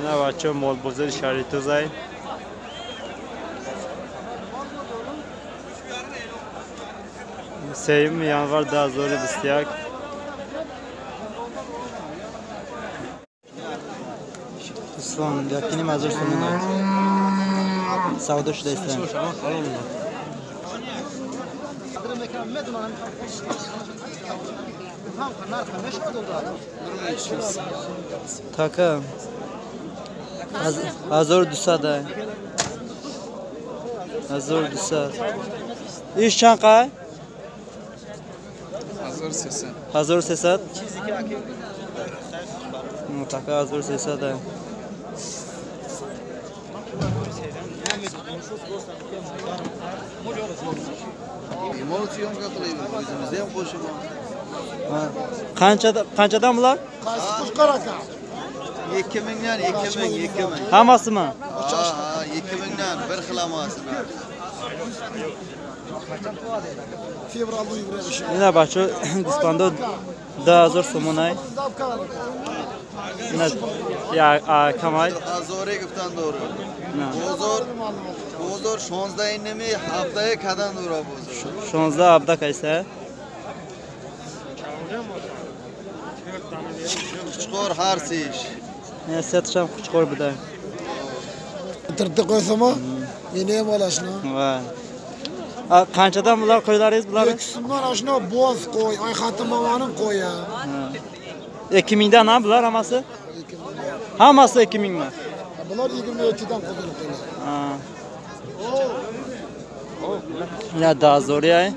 نه بچه مال بزرگ شریطو زای 3 yanvar 2021 Islam yakini mazur sonuna Savdo şuda İslam Taka Azor Dusada Azor Dusada İş çanka Hazır sesat Taka hazır sesat Qanchadan bular? Yekke mingdan, yekke ming. Hammasimi? Ha, yekke mingdan bir xil hammasini. Fevralda yugurish. Ina bacho dispando 2000 so'monay. Ina ya kamay. Azore guftan doğru. Bozor 16 inmi haftaya kadan doğru bozor. 16 hafta kaysa. Kuchqor harsish. Ne satışam kuchqor buda. Tirtib qo'ysam-a? Meni ham olashni. Va. Qanchadan bular qo'ylaringiz bularni? Qismlar ashno boz qo'y, ay xatimoning qo'ya. 2000 dan ha bular hammasi? Hammasi 2000 mi? Bular 22 dan qo'yilib qo'yiladi. Ha. Ya da zo'r ay.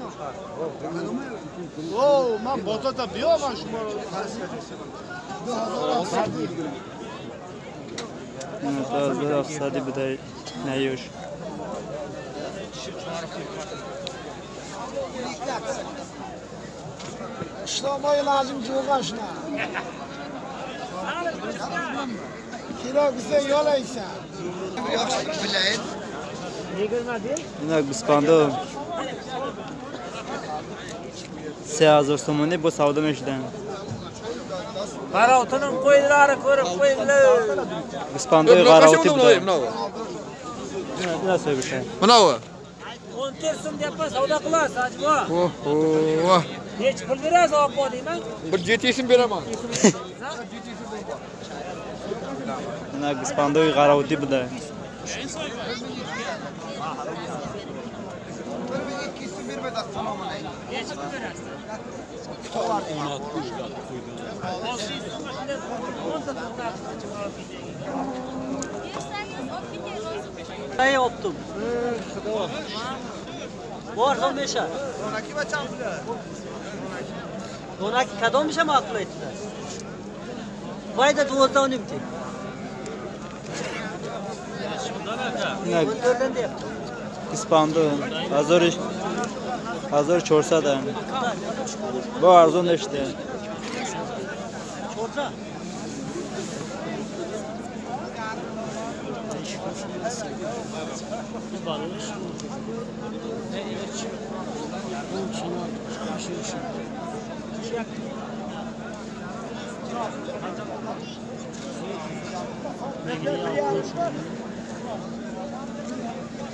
Men bozorda biyaman shu. Da zo'r afsadi buday nayosh. İşlamay lazım yo'q shuna. Kilo bize yol aysa. Yaxshi bilayin. Ina bispando 3000 so'mni bu savdo meshidan. Qarovtining qo'ylari ko'rib qo'yinglar. Bispando qarovti buday. Ina so'yibsha. Manavi. 14 so'm deyapman, savdo qilasiz, ajbo. Oho. Nech pul berasiz, obbo deyman. Bir 7 so'm beraman. Ina bispando qarovti buday. Ay optum. Bor ham mesha. Donaki bacham bular. Donaki kadom mesha ma'qul aytdilar. Foyda 12 nimti. Ina 14 deyapti. bispando hazır chorsa da. Bu arzon işte. Chorsa.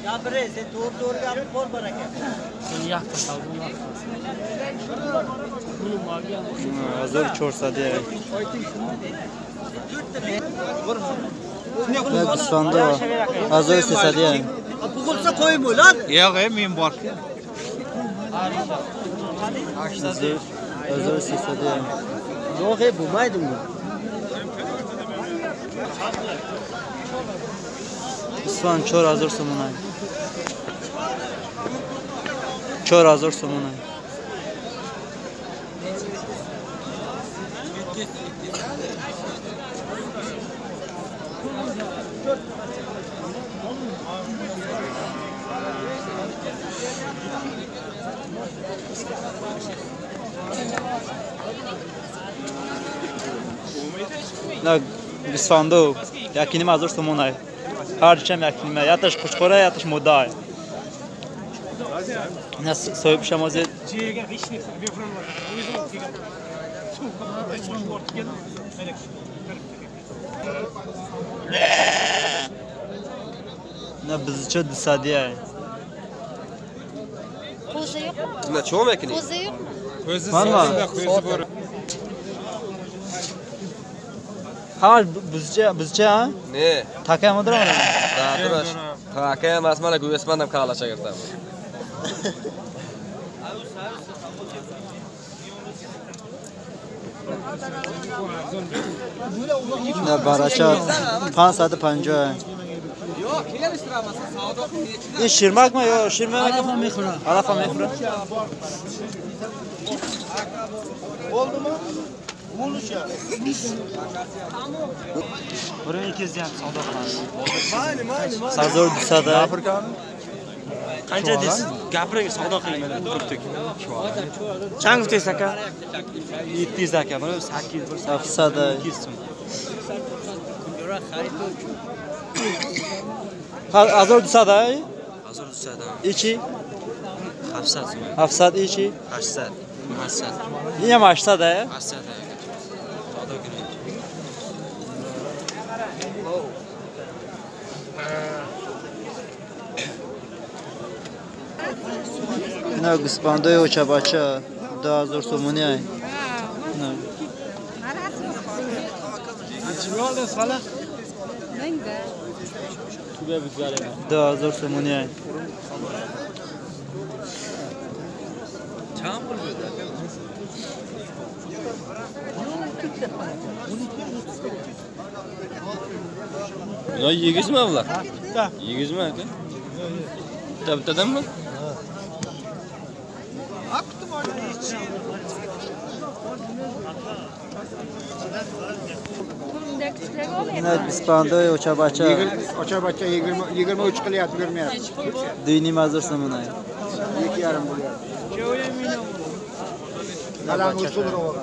Ya bre, sen doğru yapıp bor baraka. Seni yaktın kaldın. Hazır chorsa diye. Ne bispando hazır sesa diye. Bugulsa koymuyor lan. Yo'q, men bor. Hazır sesa diye. Yo'q, bo'lmaydi bu. Isfan chor hazır so'monay. Chor hazır so'monay. Na bispando yakini mazur so'monay. Harcam yakini yatış kuchqora yatış moday. Nas so'yib shamozi. Ne bizce disadiye. Koza yok mu? Ne çoğum ekini? Koza yok mu? Valla. Ha bizce ha? Ne? Takaya mıdır ama? Rahatlaş. Takaya masmana güvesmanım kala çağırtam. Ne baraça 550. این شیرمک ما یا شیرمک Arafa mekura. عرفه میخوره برای یکی زیاد سودا کنم سازور دوساده Qancha deysiz? Gapiring, savdo qiling mana turibdik. Chang g'utaysiz aka? 700 aka, mana 800 bir 700 200 so'm. Azor دوساده Hozir ustada ایچی 700 so'm. 700 ایچی 800. 800. این هم 800 800 aka. Savdo qiling. اینا گسپانده و چباچه 2000 سومونی های نه 2000 سومونی های Chang pul berdi aka? Bunlar 100 mi bular? 100 mi aka? Bittadan mı? اینا گسپانده و چباچه Oça bacha 23 qilyapti bermayapti. دینی مازور سومونی های 2,5 bo'lyapti. Qalam usul ro'ga.